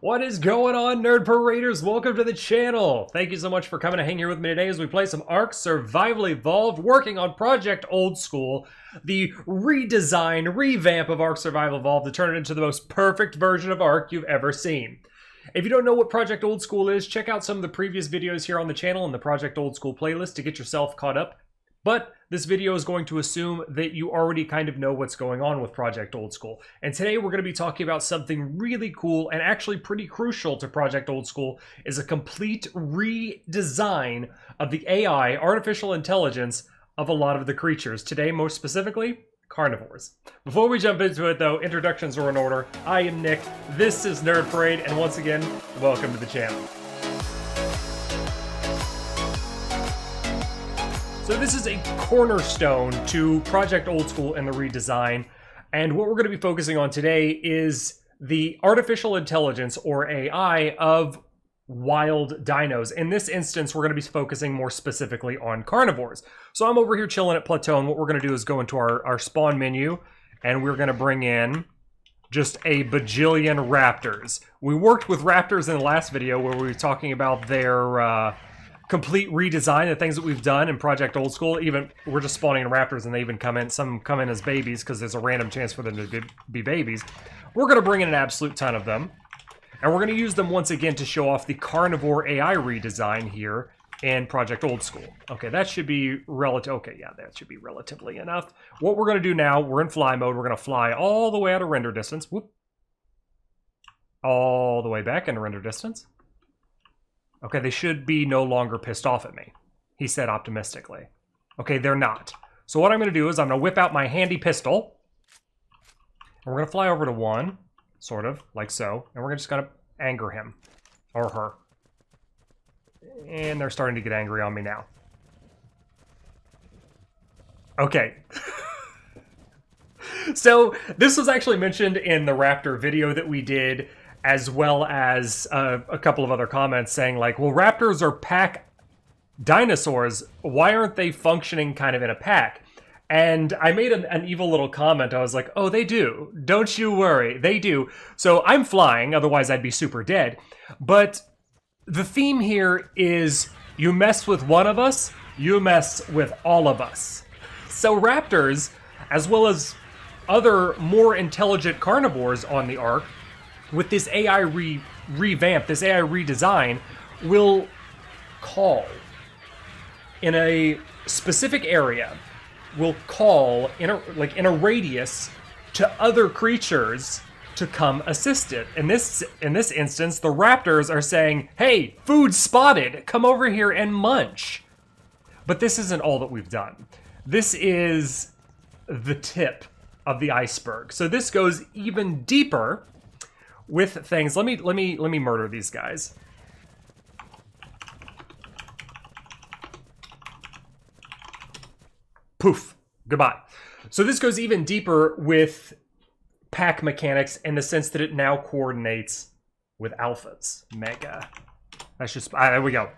What is going on, Nerd Paraders? Welcome to the channel. Thank you so much for coming to hang here with me today as we play some ARK Survival Evolved, working on Project Old School, the redesign, revamp of ARK Survival Evolved to turn it into the most perfect version of ARK you've ever seen. If you don't know what Project Old School is, check out some of the previous videos here on the channel in the Project Old School playlist to get yourself caught up. But this video is going to assume that you already kind of know what's going on with Project Old School. And today we're going to be talking about something really cool and actually pretty crucial to Project Old School, is a complete redesign of the AI, artificial intelligence, of a lot of the creatures. Today, most specifically, carnivores. Before we jump into it though, introductions are in order. I am Nick, this is Nerd Parade, and once again, welcome to the channel. So this is a cornerstone to Project Old School and the redesign, and what we're going to be focusing on today is the artificial intelligence, or AI, of wild dinos. In this instance, we're going to be focusing more specifically on carnivores. So I'm over here chilling at Plateau, and what we're going to do is go into our spawn menu, and we're going to bring in just a bajillion raptors. We worked with raptors in the last video where we were talking about their complete redesign, the things that we've done in Project Old School. Even we're just spawning in raptors and they even come in, some come in as babies because there's a random chance for them to be babies. We're going to bring in an absolute ton of them, and we're going to use them once again to show off the carnivore AI redesign here in Project Old School. Okay, that should be okay, yeah, that should be relatively enough. What we're going to do now, we're in fly mode. We're going to fly all the way out of render distance. Whoop. All the way back into render distance. Okay, they should be no longer pissed off at me, he said optimistically. Okay, they're not. So what I'm going to do is I'm going to whip out my handy pistol. And we're going to fly over to one, sort of, like so. And we're just going to anger him. Or her. And they're starting to get angry on me now. Okay. So this was actually mentioned in the Raptor video that we did, as well as a couple of other comments saying like, well, raptors are pack dinosaurs. Why aren't they functioning kind of in a pack? And I made an evil little comment. I was like, oh, they do. Don't you worry. They do. So I'm flying, otherwise I'd be super dead. But the theme here is you mess with one of us, you mess with all of us. So raptors, as well as other more intelligent carnivores on the Ark, with this AI revamp, this AI redesign, will call in a specific area, will call in a radius to other creatures to come assist it. In this instance, the raptors are saying, hey, food spotted, come over here and munch. But this isn't all that we've done. This is the tip of the iceberg. So this goes even deeper with things. Let me murder these guys. Poof. Goodbye. So this goes even deeper with pack mechanics in the sense that it now coordinates with alphas. Mega. That's just, there we go.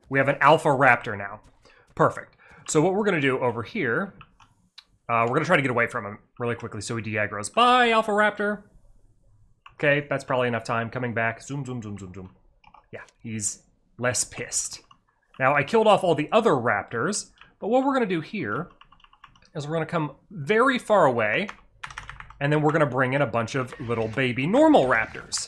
We have an alpha raptor now. Perfect. So what we're going to do over here, we're going to try to get away from him really quickly so he de-aggros. Bye, alpha raptor. Okay, that's probably enough time. Coming back. Zoom, zoom, zoom, zoom, zoom. Yeah, he's less pissed. Now, I killed off all the other raptors, but what we're going to do here is we're going to come very far away, and then we're going to bring in a bunch of little baby normal raptors.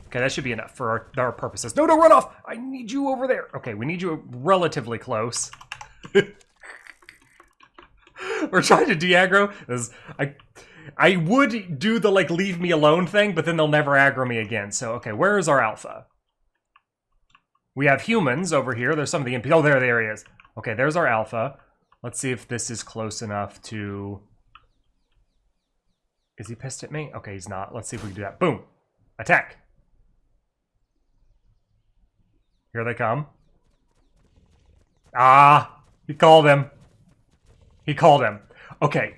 Okay, that should be enough for our purposes. No, don't run off! I need you over there. Okay, we need you relatively close. We're trying to de-aggro. I would do the like leave me alone thing, but then they'll never aggro me again. So okay, where is our alpha? We have humans over here. There's some of the NPCs. Oh, there he is. Okay, there's our alpha. Let's see if this is close enough to... Is he pissed at me? Okay, he's not. Let's see if we can do that. Boom. Attack. Here they come. Ah, he called him. He called him. Okay,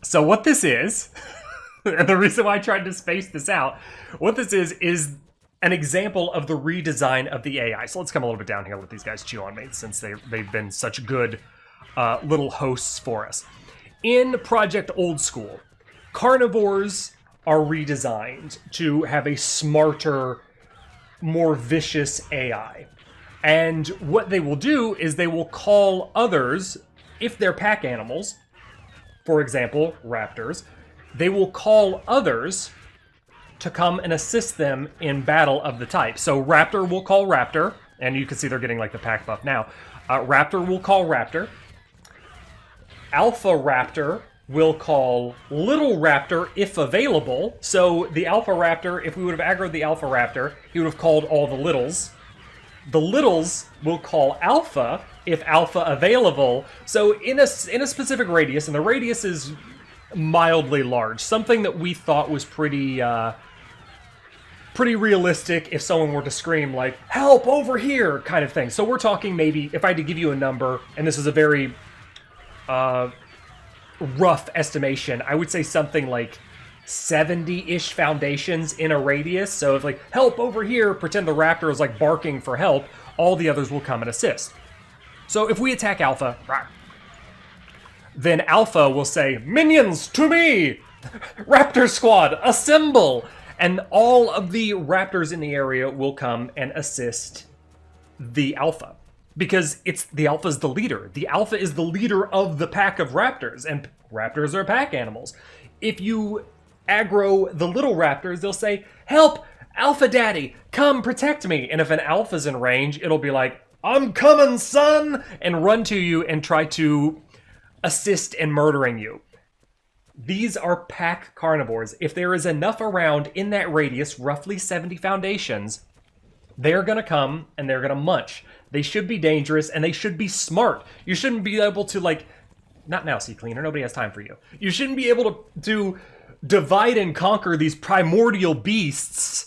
so what this is, and the reason why I tried to space this out, what this is an example of the redesign of the AI. So let's come a little bit down here, let these guys chew on me, since they've been such good little hosts for us. In Project Old School, carnivores are redesigned to have a smarter, more vicious AI. And what they will do is they will call others, if they're pack animals, for example, raptors, they will call others to come and assist them in battle of the type. So Raptor will call Raptor, and you can see they're getting like the pack buff now. Raptor will call Raptor. Alpha Raptor will call Little Raptor if available. So the Alpha Raptor, if we would have aggroed the Alpha Raptor, he would have called all the Littles. The Littles will call Alpha if Alpha available. So in a specific radius, and the radius is mildly large, something that we thought was pretty realistic if someone were to scream like, help over here, kind of thing. So we're talking maybe, if I had to give you a number, and this is a very rough estimation, I would say something like 70-ish foundations in a radius. So if like, help over here, pretend the raptor is like barking for help, all the others will come and assist. So if we attack Alpha, then Alpha will say, minions to me! Raptor squad, assemble! And all of the raptors in the area will come and assist the Alpha. Because the Alpha's the leader. The Alpha is the leader of the pack of raptors, and raptors are pack animals. If you aggro the little raptors, they'll say, help, Alpha Daddy, come protect me. And if an Alpha's in range, it'll be like, I'm coming, son, and run to you and try to assist in murdering you. These are pack carnivores. If there is enough around in that radius, roughly 70 foundations, they're going to come and they're going to munch. They should be dangerous and they should be smart. You shouldn't be able to, like, not now, Sea Cleaner, nobody has time for you. You shouldn't be able to divide and conquer these primordial beasts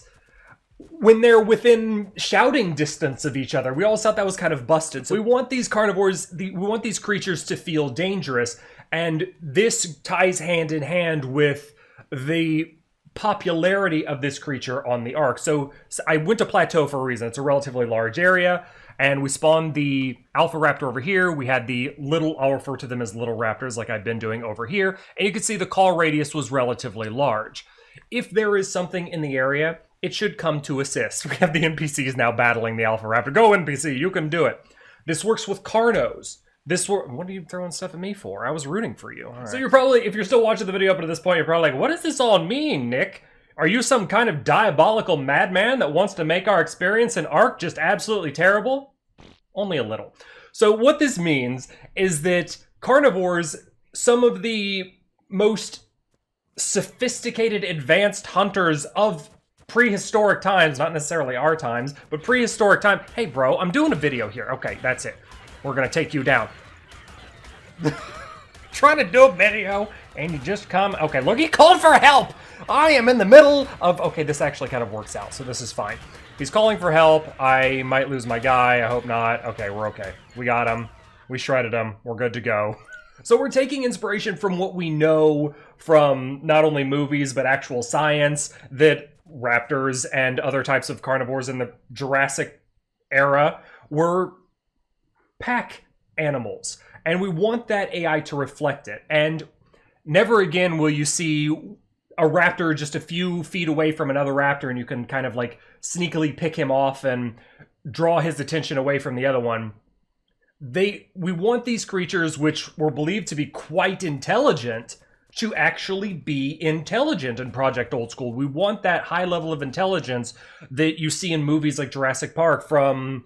when they're within shouting distance of each other. We always thought that was kind of busted. So we want these carnivores, we want these creatures to feel dangerous, and this ties hand in hand with the popularity of this creature on the Ark. So I went to Plateau for a reason. It's a relatively large area, and we spawned the Alpha Raptor over here. We had the little, I'll refer to them as little raptors like I've been doing over here, and you can see the call radius was relatively large. If there is something in the area, it should come to assist. We have the NPCs now battling the Alpha Raptor. Go NPC, you can do it. This works with Carnos. What are you throwing stuff at me for? I was rooting for you. Right. So you're probably, if you're still watching the video up to this point, you're probably like, what does this all mean, Nick? Are you some kind of diabolical madman that wants to make our experience in ARK just absolutely terrible? Only a little. So what this means is that carnivores, some of the most sophisticated, advanced hunters of prehistoric times, not necessarily our times, but prehistoric time. Hey bro, I'm doing a video here. Okay, that's it. We're gonna take you down. Trying to do a video, and you just come. Okay, look, he called for help. I am in the middle of. Okay, this actually kind of works out, so this is fine. He's calling for help. I might lose my guy. I hope not. Okay, we're okay. We got him. We shredded him. We're good to go. So we're taking inspiration from what we know from not only movies, but actual science, that raptors and other types of carnivores in the Jurassic era were pack animals, and we want that AI to reflect it. And never again will you see a raptor just a few feet away from another raptor and you can kind of like sneakily pick him off and draw his attention away from the other one. We want these creatures, which were believed to be quite intelligent, to actually be intelligent in Project Old School. We want that high level of intelligence that you see in movies like Jurassic Park from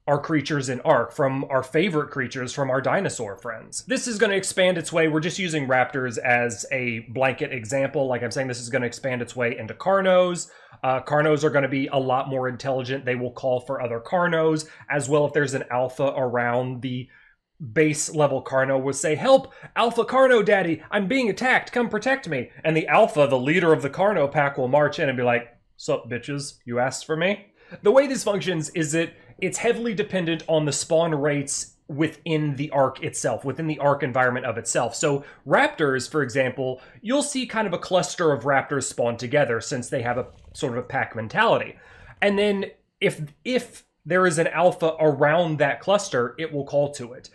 our creatures in ARK, from our favorite creatures, from our dinosaur friends. This is going to expand its way. We're just using raptors as a blanket example. Like I'm saying, this is going to expand its way into carnos. Carnos are going to be a lot more intelligent. They will call for other carnos. As well, if there's an alpha around, the base level carno will say, help, Alpha Carno Daddy, I'm being attacked, come protect me. And the alpha, the leader of the carno pack, will march in and be like, sup bitches, you asked for me? The way this functions is that it's heavily dependent on the spawn rates within the ARK itself, within the ARK environment of itself. So raptors, for example, you'll see kind of a cluster of raptors spawn together since they have a sort of a pack mentality. And then if there is an alpha around that cluster, it will call to it.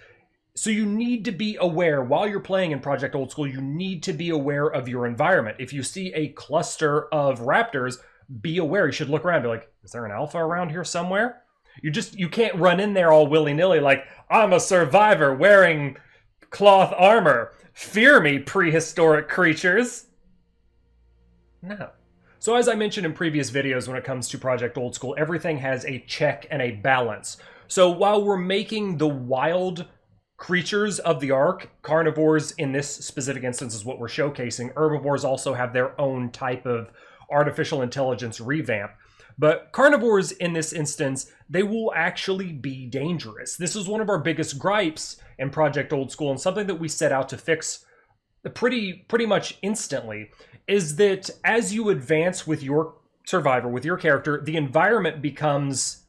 So you need to be aware, while you're playing in Project Old School, you need to be aware of your environment. If you see a cluster of raptors, be aware. You should look around and be like, is there an alpha around here somewhere? You can't run in there all willy-nilly like, I'm a survivor wearing cloth armor. Fear me, prehistoric creatures. No. So as I mentioned in previous videos, when it comes to Project Old School, everything has a check and a balance. So while we're making the wild creatures of the ARK, carnivores in this specific instance is what we're showcasing. Herbivores also have their own type of artificial intelligence revamp. But carnivores in this instance, they will actually be dangerous. This is one of our biggest gripes in Project Old School, and something that we set out to fix pretty much instantly, is that as you advance with your survivor, with your character, the environment becomes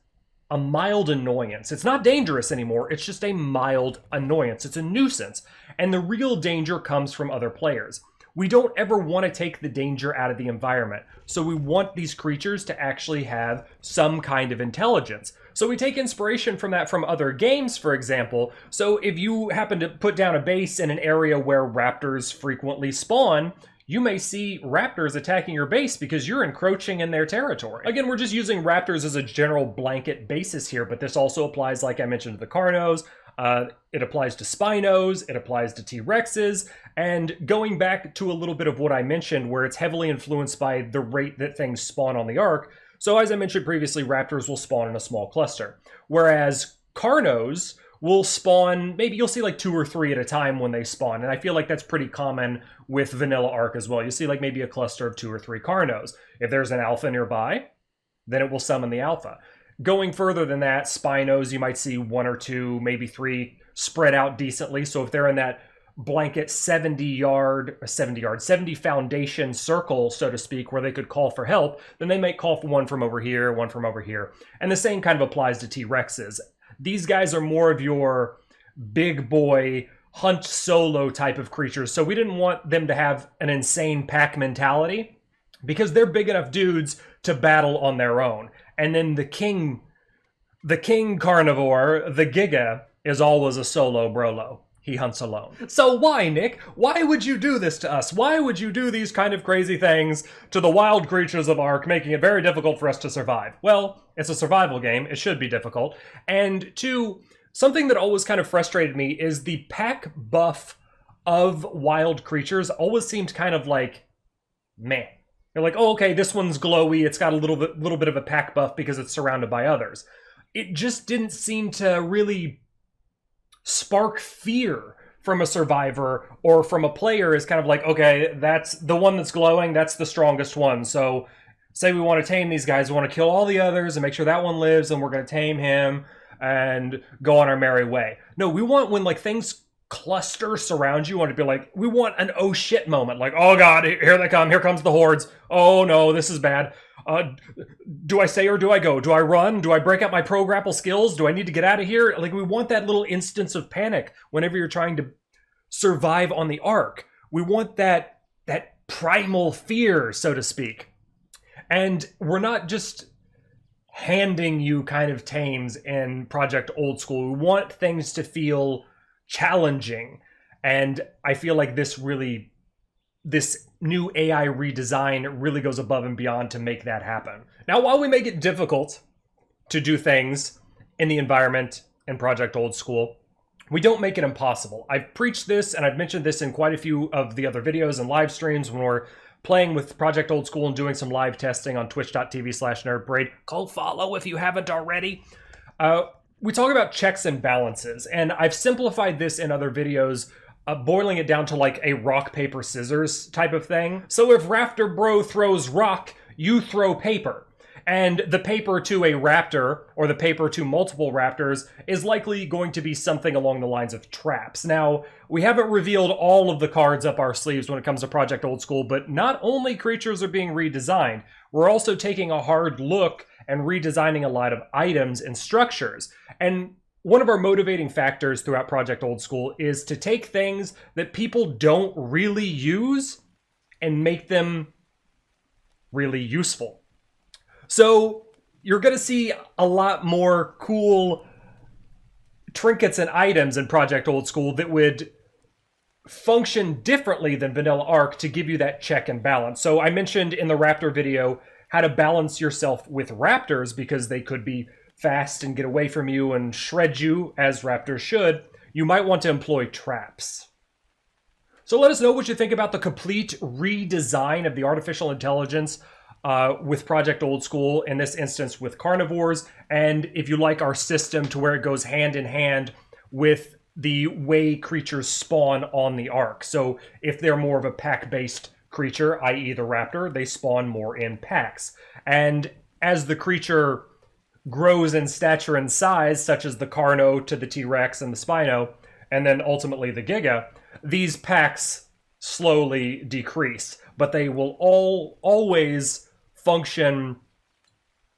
a mild annoyance. It's not dangerous anymore, it's just a mild annoyance. It's a nuisance. And the real danger comes from other players. We don't ever want to take the danger out of the environment. So we want these creatures to actually have some kind of intelligence. So we take inspiration from that from other games, for example. So if you happen to put down a base in an area where raptors frequently spawn, you may see raptors attacking your base because you're encroaching in their territory. Again, we're just using raptors as a general blanket basis here, but this also applies, like I mentioned, to the carnos. It applies to spinos, it applies to T-Rexes, and going back to a little bit of what I mentioned, where it's heavily influenced by the rate that things spawn on the ARK. So as I mentioned previously, raptors will spawn in a small cluster, whereas carnos will spawn, maybe you'll see like 2 or 3 at a time when they spawn. And I feel like that's pretty common with vanilla ARK as well. You see like maybe a cluster of 2 or 3 carnos. If there's an alpha nearby, then it will summon the alpha. Going further than that, spinos, you might see 1 or 2, maybe 3 spread out decently. So if they're in that blanket 70 foundation circle, so to speak, where they could call for help, then they might call for one from over here, one from over here. And the same kind of applies to T-Rexes. These guys are more of your big boy hunt solo type of creatures. So we didn't want them to have an insane pack mentality because they're big enough dudes to battle on their own. And then the king carnivore, the Giga, is always a solo brolo. He hunts alone. So why, Nick? Why would you do this to us? Why would you do these kind of crazy things to the wild creatures of ARK, making it very difficult for us to survive? Well, it's a survival game. It should be difficult. And 2, something that always kind of frustrated me is the pack buff of wild creatures always seemed kind of like, meh. You're like, oh, okay, this one's glowy. It's got a little bit of a pack buff because it's surrounded by others. It just didn't seem to really spark fear from a survivor or from a player. Is kind of like, okay, that's the one that's glowing, that's the strongest one. So say we want to tame these guys, we want to kill all the others and make sure that one lives, and we're going to tame him and go on our merry way. No, we want when like things cluster surround you, we want to be like, we want an oh shit moment, like, oh god, here they come, here comes the hordes, oh no, this is bad. Do I stay or do I go? Do I run? Do I break out my pro grapple skills? Do I need to get out of here? Like, we want that little instance of panic whenever you're trying to survive on the ARK. We want that primal fear, so to speak. And we're not just handing you kind of tames in Project Old School. We want things to feel challenging. And I feel like this new AI redesign really goes above and beyond to make that happen. Now, while we make it difficult to do things in the environment in Project Old School, we don't make it impossible. I've preached this, and I've mentioned this in quite a few of the other videos and live streams when we're playing with Project Old School and doing some live testing on twitch.tv/nerdparade. Go follow if you haven't already. We talk about checks and balances, and I've simplified this in other videos, boiling it down to like a rock, paper, scissors type of thing. So if Raptor Bro throws rock, you throw paper. And the paper to a raptor, or the paper to multiple raptors, is likely going to be something along the lines of traps. Now, we haven't revealed all of the cards up our sleeves when it comes to Project Old School, but not only creatures are being redesigned, we're also taking a hard look and redesigning a lot of items and structures. And one of our motivating factors throughout Project Old School is to take things that people don't really use and make them really useful. So you're going to see a lot more cool trinkets and items in Project Old School that would function differently than vanilla ARK to give you that check and balance. So I mentioned in the Raptor video how to balance yourself with raptors because they could be fast and get away from you and shred you, as raptors should. You might want to employ traps. So let us know what you think about the complete redesign of the artificial intelligence with Project Old School, in this instance with carnivores, and if you like our system to where it goes hand in hand with the way creatures spawn on the ARK. So if they're more of a pack-based creature, i.e. the raptor, they spawn more in packs. And as the creature grows in stature and size, such as the Carno to the T-Rex and the Spino, and then ultimately the Giga, these packs slowly decrease, but they will always function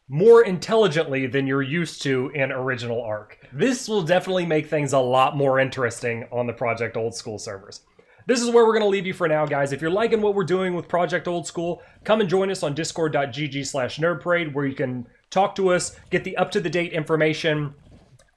more intelligently than you're used to in original ARK. This will definitely make things a lot more interesting on the Project Old School servers. This is where we're going to leave you for now, guys. If you're liking what we're doing with Project Old School, come and join us on discord.gg/nerdparade, where you can talk to us, get the up-to-the-date information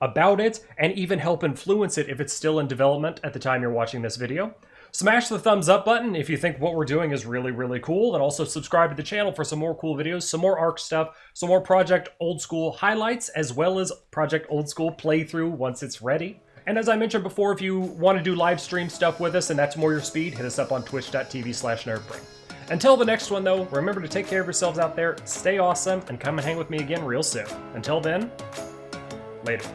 about it, and even help influence it if it's still in development at the time you're watching this video. Smash the thumbs up button if you think what we're doing is really, really cool, and also subscribe to the channel for some more cool videos, some more ARK stuff, some more Project Old School highlights, as well as Project Old School playthrough once it's ready. And as I mentioned before, if you want to do live stream stuff with us and that's more your speed, hit us up on twitch.tv/nerdbrain. Until the next one, though, remember to take care of yourselves out there, stay awesome, and come and hang with me again real soon. Until then, later.